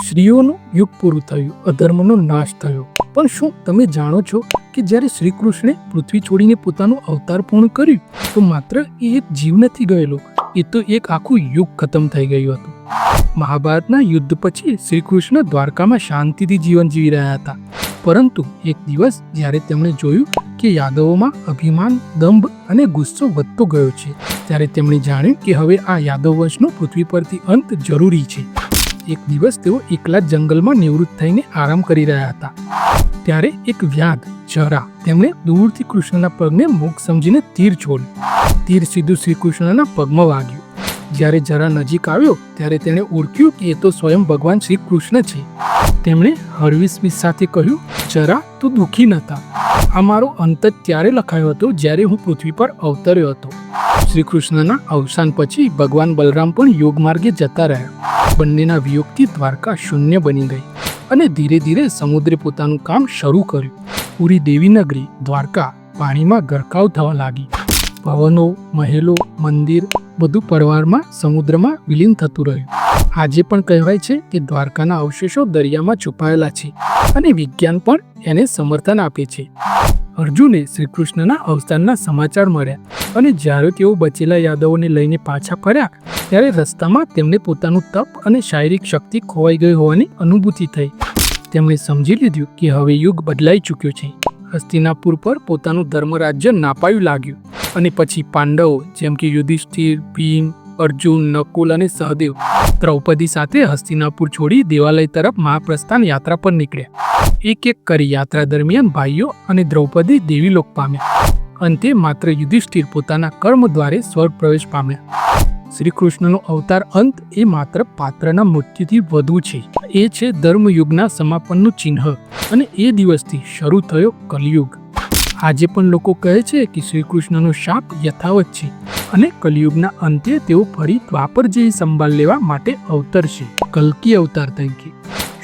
સ્ત્રીઓનું યુગ પૂરું થયું, અધર્મનો નાશ થયો. પણ શું તમે જાણો છો કે જ્યારે શ્રી કૃષ્ણે પૃથ્વી છોડીને પોતાનું અવતાર પૂર્ણ કર્યું તો માત્ર એ એક જીવ નથી ગયેલો, એ તો એક આખું યુગ ખતમ થઈ ગયું હતું. મહાભારતના યુદ્ધ પછી શ્રી કૃષ્ણ દ્વારકામાં શાંતિથી જીવન જીવી રહ્યા હતા. પરંતુ એક દિવસ જ્યારે તેમણે જોયું કે યાદવોમાં અભિમાન, દંભ અને ગુસ્સો વધતો ગયો છે, ત્યારે તેમણે જાણ્યું કે હવે આ યાદવ વંશનો પૃથ્વી પરથી અંત જરૂરી છે. એક દિવસ તેઓ એકલા જંગલમાં નિવૃત્ત થઈને આરામ કરી રહ્યા હતા. ત્યારે એક વ્યાધ જરા તેમણે દૂરથી કૃષ્ણના પગને મુખ સમજીને તીર છોડ્યું. તીર સીધું શ્રી કૃષ્ણના પગમાં વાગ્યું. જ્યારે જરા નજીક આવ્યો ત્યારે તેણે ઓળખ્યું કે એ તો સ્વયં ભગવાન શ્રી કૃષ્ણ છે. તેમણે હળવી સ્મિત સાથે કહ્યું, જરા તું દુઃખી નહોતા. આ મારો અંત ત્યારે લખાયો હતો જ્યારે હું પૃથ્વી પર અવતર્યો હતો. શ્રી કૃષ્ણના અવસાન પછી ભગવાન બલરામ પણ યોગ માર્ગે જતા રહ્યા. બંનેના વિયોગથી દ્વારકા શૂન્ય બની ગઈ અને ધીરે ધીરે સમુદ્રે પોતાનું કામ શરૂ કર્યું. પૂરી દેવી નગરી દ્વારકા પાણીમાં ગરકાવ થવા લાગી. ભવનો, મહેલો, મંદિર બધું પરવારમાં સમુદ્રમાં વિલીન થતું રહ્યું. આજે પણ કહેવાય છે કે દ્વારકાના અવશેષો દરિયામાં છુપાયેલા છે અને વિજ્ઞાન પણ એને સમર્થન આપે છે. અર્જુને શ્રી કૃષ્ણના અવસાનના સમાચાર મળ્યા અને જ્યારે તેઓ બચેલા યાદવોને લઈને પાછા ફર્યા ત્યારે રસ્તામાં તેમને પોતાનું તપ અને શારીરિક શક્તિ ખોવાઈ ગઈ હોવાની અનુભૂતિ થઈ. તેમણે સમજી લીધું કે હવે યુગ બદલાઈ ચૂક્યો છે. હસ્તિનાપુર પર પોતાનું ધર્મરાજ્ય નાપાયું લાગ્યું અને પછી પાંડવો જેમ કે યુધિષ્ઠિર, ભીમ, અર્જુન, નકુલ અને સહદેવ દ્રૌપદી સાથે હસ્તિનાપુર છોડી દેવાલય તરફ મહાપ્રસ્થાન યાત્રા પર નીકળ્યા. એક એક કરી યાત્રા દરમિયાન ભાઈઓ અને દ્રૌપદી દેવીલોક પામ્યા. અંતે માત્ર યુધિષ્ઠિર પોતાના કર્મ દ્વારે સ્વર્ગ પ્રવેશ પામ્યા. શ્રી કૃષ્ણનો અવતાર અંત એ માત્ર પાત્રના મૃત્યુથી વધુ છે. એ છે ધર્મયુગના સમાપનનું ચિહ્ન અને એ દિવસથી શરૂ થયો કલયુગ. આજે પણ લોકો કહે છે કે શ્રી કૃષ્ણનો શાપ યથાવત છે અને કલયુગના અંતે તેઓ ફરી દ્વાપર જેવી સંભાળ લેવા માટે અવતરશે, કલ્કી અવતાર તરીકે.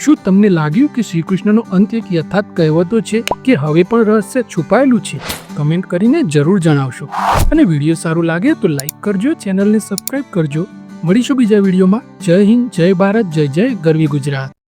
શું તમને લાગ્યું કે શ્રી કૃષ્ણનો અંત એક યથાર્થ કહેવતો છે કે હવે પણ રહસ્ય છુપાયેલું છે? કમેન્ટ કરીને જરૂર જણાવશો. અને વિડીયો સારું લાગે તો લાઈક કરજો, ચેનલને સબસ્ક્રાઈબ કરજો. મળીશું બીજા વિડીયોમાં. જય હિન્દ, જય ભારત, જય જય ગરવી ગુજરાત.